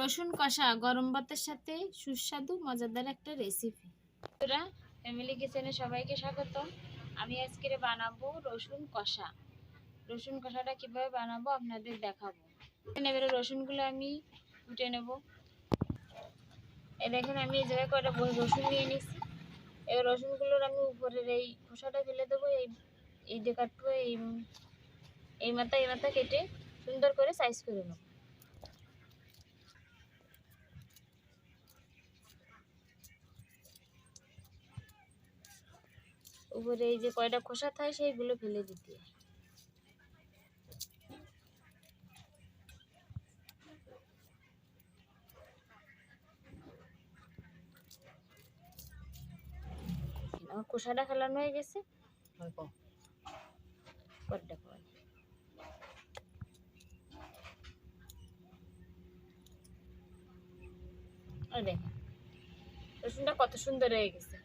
রসুন কষা গরম ভাতের সাথে সুস্বাদু মজাদার একটা রেসিপি। বন্ধুরা, ফ্যামিলি কিচেনে সবাইকে স্বাগত। আমি আজকে বানাবো রসুন কষা। রসুন কষাটা কিভাবে বানাবো আপনাদের দেখাবো। এবারে রসুনগুলো আমি কুটে নেব। এই দেখেন আমি এই জায়গায় কয়টা রসুন নিয়ে নিচ্ছি। এবার রসুনগুলোর আমি উপরের এই খোসাটা ফেলে দেবো। এই কাটবো, এই মাথা কেটে সুন্দর করে সাইজ করে নেব। উপরে এই যে কয়টা খোসা থাকে সেইগুলো ফেলে দিতে। আমার খোসাটা ফেলানো হয়ে গেছে। দেখেন রসুনটা কত সুন্দর হয়ে গেছে।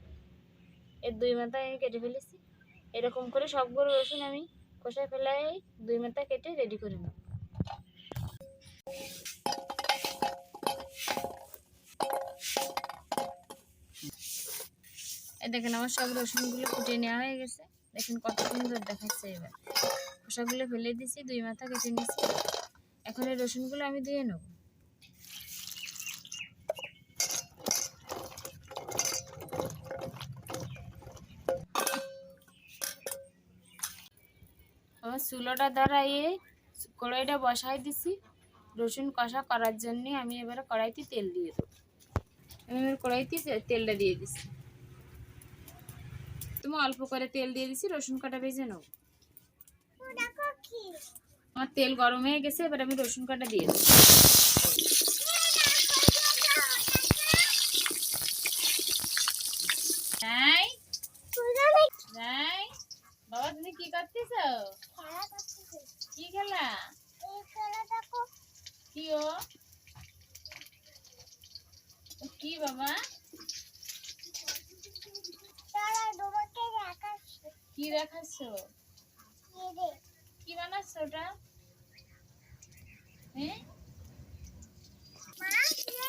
এর দুই মাথা আমি কেটে ফেলেছি। এরকম করে সবগুলো রসুন আমি খোসায় ফেলাই দুই মাথা কেটে রেডি করে নেব। এই দেখেন আমার সব রসুনগুলো কুটে নেওয়া হয়ে গেছে। দেখেন কত সুন্দর দেখাচ্ছে। এবার খোসাগুলো ফেলে দিয়েছি, দুই মাথা কেটে নিয়েছি। এখন এই রসুনগুলো আমি ধুয়ে নেব। আমার চুলোটা ধরাইয়ে কড়াইটা বসাই দিছি রসুন কষা করার জন্য। আমি এবারে কড়াইতে তেল দিয়ে দেবো। আমি কড়াইতে তেলটা দিয়ে দিছি। তুমি অল্প করে তেল দিয়ে দিছি, রসুন কাটা ভেজে নেব। আমার তেল গরম হয়ে গেছে, এবার আমি রসুন কাটা দিয়ে দেবো। বাবা তুমি কি করতেছ? কি খেলা? কি ও কি বাবা? কি দেখাচ্ছ? কি বানাচ্ছ ওটা? হ্যাঁ,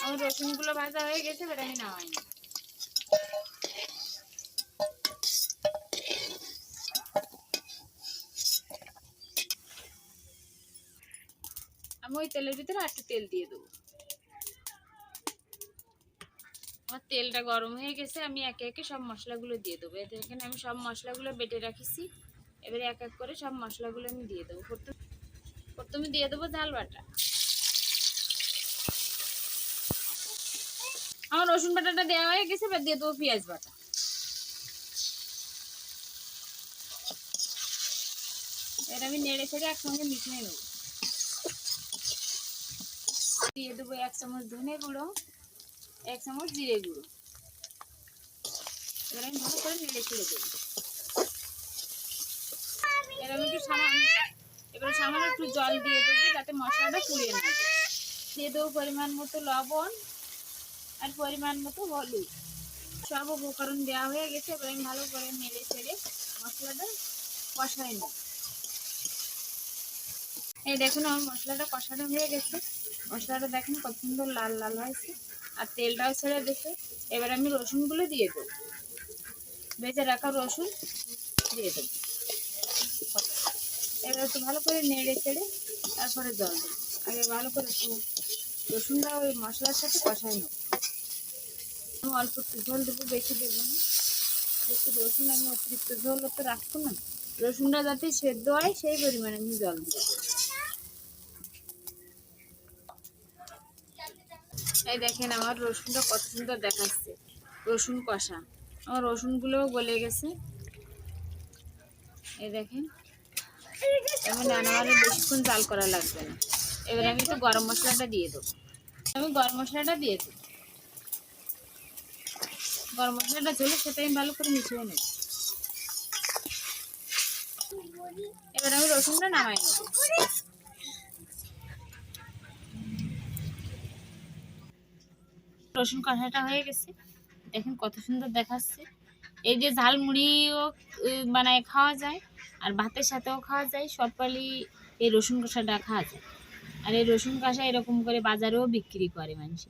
আমার রসুন গুলো ভাজা হয়ে গেছে, এবার আমি নামাই। আমি ওই তেলের ভিতরে একটু তেল দিয়ে দেবো। আমার তেলটা গরম হয়ে গেছে, আমি একে একে সব মশলাগুলো দিয়ে দেবো। এখানে আমি সব মশলাগুলো বেটে রাখিছি। এবারে এক এক করে সব মশলাগুলো আমি দিয়ে দেবো। প্রথমে দিয়ে দেবো ঝাল বাটা। আমার রসুন বাটাটা দেওয়া হয়ে গেছে, এবার দিয়ে দেবো পেঁয়াজ বাটা। এবার আমি নেড়ে ছেড়ে একসঙ্গে মিশিয়ে নেব। দিয়ে দেবো 1 চামচ ধনে গুঁড়ো, 1 চামচ জিরে গুঁড়ো। এবার আমি ভালো করে নেড়ে ছেড়ে দেবো। এবার সামান্য একটু জল দিয়ে দেবো যাতে মশলাটা পুড়িয়ে না যায়। দিয়ে দেবো পরিমাণ মতো লবণ আর পরিমাণ মতো হলুদ। সব উপকরণ দেওয়া হয়ে গেছে। এবার আমি ভালো করে নেড়ে ছেড়ে মশলাটা কষাই নেব। এই দেখুন আমার মশলাটা কষানো হয়ে গেছে। মশলাটা দেখুন কত সুন্দর লাল লাল হয়েছে আর তেলটাও ছেড়ে দিয়েছে। এবার আমি রসুনগুলো দিয়ে দেবো। ভেজে রাখা রসুন দিয়ে দেবো। এবার একটু ভালো করে নেড়ে ছেড়ে তারপরে জল দেবো। আগে ভালো করে একটু রসুনটা ওই মশলার সাথে কষাই নেব। আমি অল্প একটু ঝোল দেবো, বেশি দেবো না। বেশি রসুন আমি অতিরিক্ত ঝোল তো রাখবো না। রসুনটা যাতে সেদ্ধ হয় সেই পরিমাণে আমি জল দেবো। এই দেখেন আমার রসুনটা কত সুন্দর দেখাচ্ছে। রসুন কষা আমার রসুনগুলোও গলে গেছে। এই দেখেন এমন আমার বেশিক্ষণ জাল করা লাগবে না। এবার আমি একটু গরম মশলাটা দিয়ে দেবো। আমি গরম মশলাটা দিয়ে দেবো। গরম মশলাটা ঝোলে সেটা আমি ভালো করে মিশিয়ে নেব। এবার আমি রসুনটা নামাই নেব। রসুন কষাটা হয়ে গেছে, দেখেন কত সুন্দর দেখাচ্ছে। এই যে ঝাল মুড়িও বানায় খাওয়া যায় আর ভাতের সাথেও খাওয়া যায়। সব পালি এই রসুন কষাটা খাওয়া যায়। আর এই রসুন কষা এরকম করে বাজারেও বিক্রি করে মানুষ।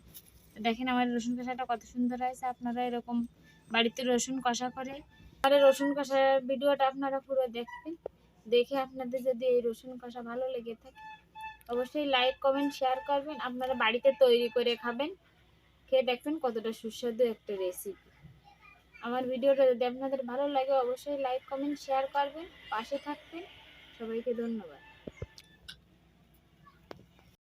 দেখেন আমার রসুন কষাটা কত সুন্দর হয়েছে। আপনারা এরকম বাড়িতে রসুন কষা করে আর এই রসুন কষার ভিডিওটা আপনারা পুরো দেখবেন। দেখে আপনাদের যদি এই রসুন কষা ভালো লেগে থাকে অবশ্যই লাইক কমেন্ট শেয়ার করবেন। আপনারা বাড়িতে তৈরি করে খাবেন, খেয়ে দেখবেন কতটা সুস্বাদু একটা রেসিপি। আমার ভিডিওটা যদি আপনাদের ভালো লাগে অবশ্যই লাইক কমেন্ট শেয়ার করবেন, পাশে থাকবেন। সবাইকে ধন্যবাদ।